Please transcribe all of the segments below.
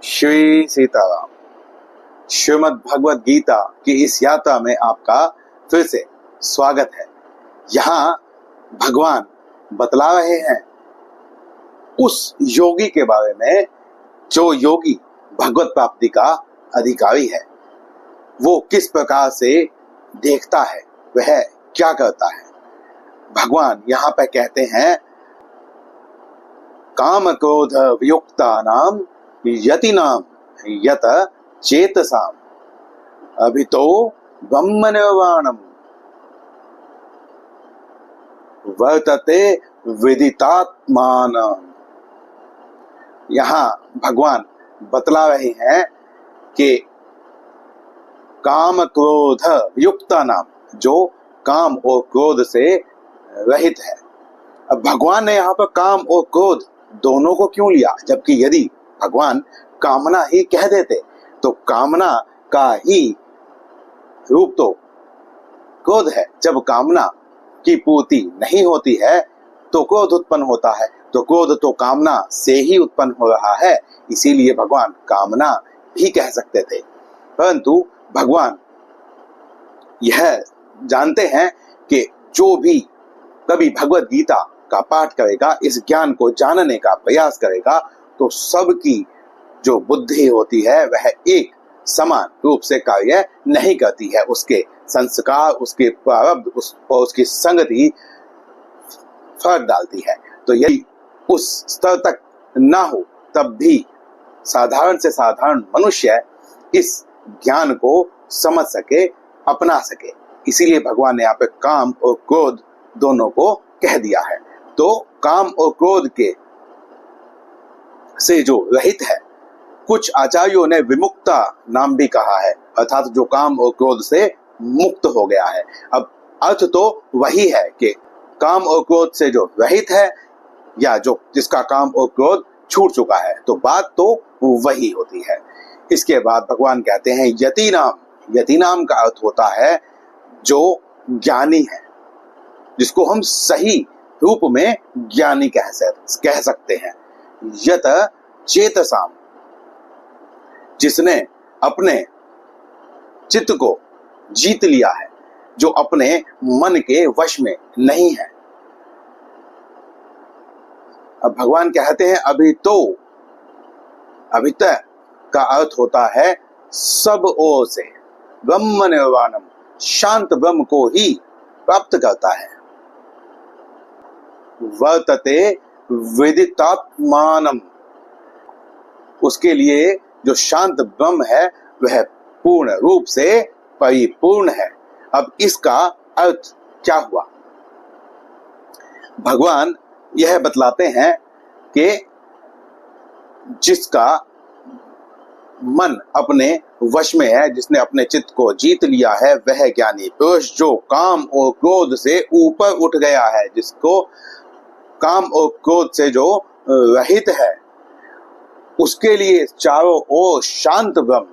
श्री सीताराम। श्रीमद् भगवद गीता की इस यात्रा में आपका फिर से स्वागत है। यहाँ भगवान बतला रहे हैं उस योगी के बारे में जो योगी भगवत प्राप्ति का अधिकारी है। वो किस प्रकार से देखता है, वह क्या करता है। भगवान यहाँ पे कहते हैं काम क्रोध वियुक्तानाम यतिनाम यत चेतसाम अभितो ब्रह्म निर्वाणम वर्तते विदितात्मानम्। यहाँ भगवान बतला रहे हैं कि काम क्रोध युक्ता नाम, जो काम और क्रोध से रहित है। अब भगवान ने यहाँ पर काम और क्रोध दोनों को क्यों लिया, जबकि यदि भगवान कामना ही कह देते तो कामना का ही रूप तो क्रोध है। जब कामना की पूर्ति नहीं होती है तो क्रोध उत्पन्न होता है, तो क्रोध तो कामना से ही उत्पन्न हो रहा है। इसीलिए भगवान कामना भी कह सकते थे, परंतु भगवान यह जानते हैं कि जो भी कभी भगवत गीता का पाठ करेगा, इस ज्ञान को जानने का प्रयास करेगा, तो सबकी जो बुद्धि होती है वह एक समान रूप से कार्य नहीं करती है। उसके संस्कार, उसके प्रारब्ध और उसकी संगति फर्क डालती है। तो यदि उस स्तर तक ना हो तब भी साधारण से साधारण मनुष्य इस ज्ञान को समझ सके, अपना सके। इसीलिए भगवान ने यहाँ पे काम और क्रोध दोनों को कह दिया है। तो काम और क्रोध के से जो रहित है, कुछ आचार्यों ने विमुक्ता नाम भी कहा है, अर्थात जो काम और क्रोध से मुक्त हो गया है। अब अर्थ तो वही है कि काम और क्रोध से जो रहित है या जो जिसका काम और क्रोध छूट चुका है, तो बात तो वही होती है। इसके बाद भगवान कहते हैं यति नाम। यति नाम का अर्थ होता है जो ज्ञानी है, जिसको हम सही रूप में ज्ञानी कह सकते हैं। यत चेतसाम, जिसने अपने चित्त को जीत लिया है, जो अपने मन के वश में नहीं है। अब भगवान कहते हैं अभित का अर्थ होता है सब ओर से ब्रह्म निर्वाणम, शांत ब्रह्म को ही प्राप्त करता है। वर्तते विदितात्मानम, उसके लिए जो शांत ब्रह्म है वह पूर्ण रूप से परिपूर्ण है। अब इसका अर्थ क्या हुआ? भगवान यह बतलाते हैं कि जिसका मन अपने वश में है, जिसने अपने चित्त को जीत लिया है, वह ज्ञानी पुरुष जो काम और क्रोध से ऊपर उठ गया है, जिसको काम और क्रोध से जो रहित है, उसके लिए चारों ओर शांत ब्रह्म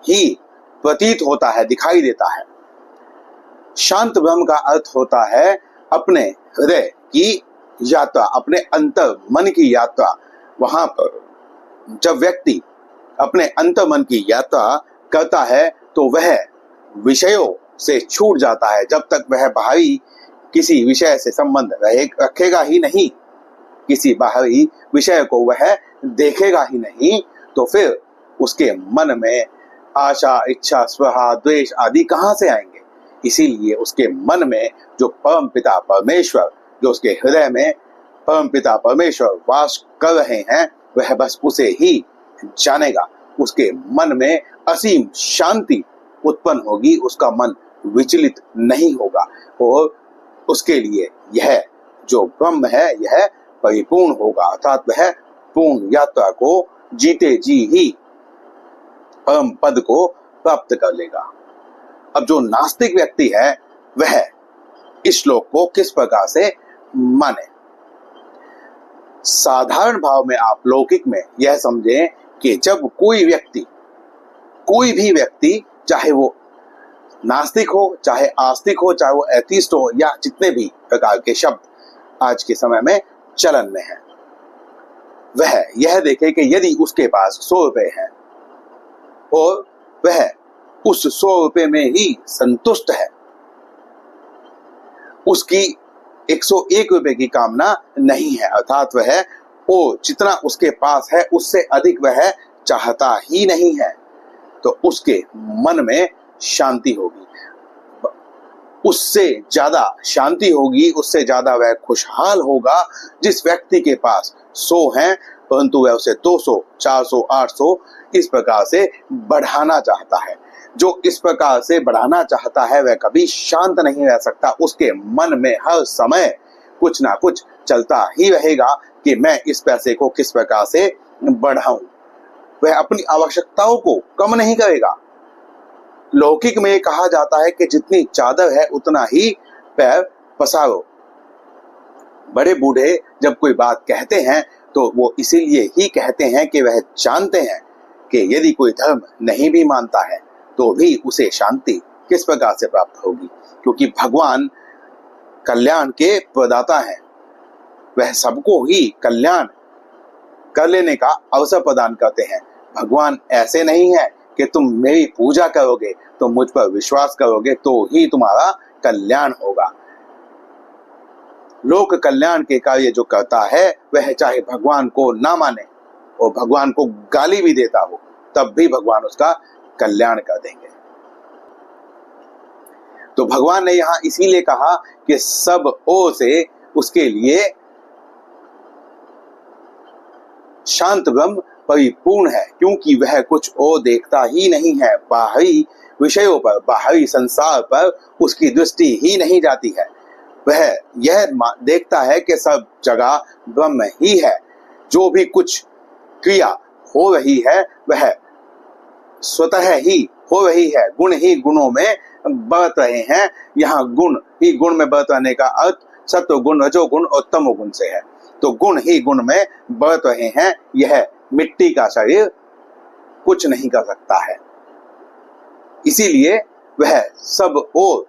ही प्रतीत होता है, दिखाई देता है। शांत ब्रह्म का अर्थ होता है अपने हृदय की यात्रा, अपने अंतर मन की यात्रा। वहां पर जब व्यक्ति अपने अंतर मन की यात्रा करता है तो वह विषयों से छूट जाता है। जब तक वह बाहरी किसी विषय से संबंध रखेगा ही नहीं, किसी बाहरी विषय को वह देखेगा ही नहीं, तो फिर उसके मन में आशा, इच्छा, स्पृहा, द्वेष आदि कहाँ से आएंगे। इसीलिए उसके मन में जो परम पिता परमेश्वर, जो उसके हृदय में परम पिता परमेश्वर वास कर रहे हैं, वह बस उसे ही जानेगा। उसके मन में असीम शांति उत्पन्न होगी, उसका मन विचलित नहीं होगा, और उसके लिए यह जो ब्रह्म है यह परिपूर्ण होगा, अर्थात वह पूर्ण यात्रा को जीते जी ही परम पद को प्राप्त कर लेगा। अब जो नास्तिक व्यक्ति है वह इस श्लोक को किस प्रकार से माने? साधारण भाव में आप लौकिक में यह समझें कि जब कोई भी व्यक्ति चाहे वो नास्तिक हो, चाहे आस्तिक हो, चाहे वो एथिस्ट हो, या जितने भी प्रकार के शब्द आज के समय में चलन में है, वह यह देखे कि यदि उसके पास 100 रुपए हैं और वह उस 100 रुपए में ही संतुष्ट है, उसकी 101 रुपए की कामना नहीं है, अर्थात वह जितना उसके पास है उससे अधिक वह चाहता ही नहीं है, तो उसके मन में शांति होगी, उससे ज्यादा शांति होगी, उससे ज्यादा वह खुशहाल होगा जिस व्यक्ति के पास 100 हैं परंतु वह उसे 200, 400, 800 इस प्रकार से बढ़ाना चाहता है। जो इस प्रकार से बढ़ाना चाहता है वह कभी शांत नहीं रह सकता, उसके मन में हर समय कुछ ना कुछ चलता ही रहेगा कि मैं इस पैसे को किस प्रकार से बढ़ाऊं। वह अपनी आवश्यकताओं को कम नहीं करेगा। लौकिक में कहा जाता है कि जितनी चादर है उतना ही पैर पसारो। बड़े बूढ़े जब कोई बात कहते हैं तो वो इसीलिए ही कहते हैं कि वह जानते हैं कि यदि कोई धर्म नहीं भी मानता है तो भी उसे शांति किस प्रकार से प्राप्त होगी, क्योंकि भगवान कल्याण के प्रदाता हैं। वह सबको ही कल्याण कर लेने का अवसर प्रदान करते हैं। भगवान ऐसे नहीं है कि तुम मेरी पूजा करोगे, तुम मुझ पर विश्वास करोगे तो ही तुम्हारा कल्याण होगा। लोक कल्याण के कार्य जो करता है वह चाहे भगवान को ना माने और भगवान को गाली भी देता हो तब भी भगवान उसका कल्याण कर देंगे। तो भगवान ने यहाँ इसीलिए कहा कि सब ओर से उसके लिए शांत ब्रह्म परिपूर्ण है, क्योंकि वह कुछ और देखता ही नहीं है। बाहरी विषयों पर, बाहरी संसार पर उसकी दृष्टि ही नहीं जाती है। वह यह देखता है कि सब जगह ब्रह्म ही है। जो भी कुछ क्रिया हो रही है वह स्वतः ही हो रही है, गुण ही गुणों में बरत रहे हैं। यहाँ गुण ही गुण में बरत रहने का अर्थ सत्व गुण, रजोगुण और तमोगुण से है। तो गुण ही गुण में बरत रहे हैं। यह मिट्टी का शरीर कुछ नहीं कर सकता है, इसीलिए वह सब और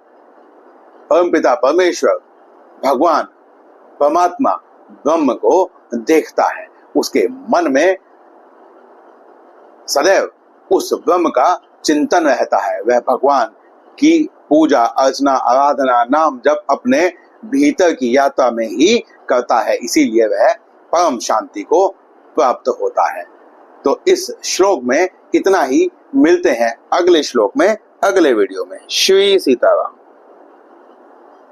परमपिता परमेश्वर भगवान परमात्मा ब्रह्म को देखता है। उसके मन में सदैव उस ब्रह्म का चिंतन रहता है। वह भगवान की पूजा अर्चना आराधना नाम जप अपने भीतर की यात्रा में ही करता है, इसीलिए वह परम शांति को प्राप्त होता है। तो इस श्लोक में इतना ही। मिलते हैं अगले श्लोक में, अगले वीडियो में। श्री सीताराम।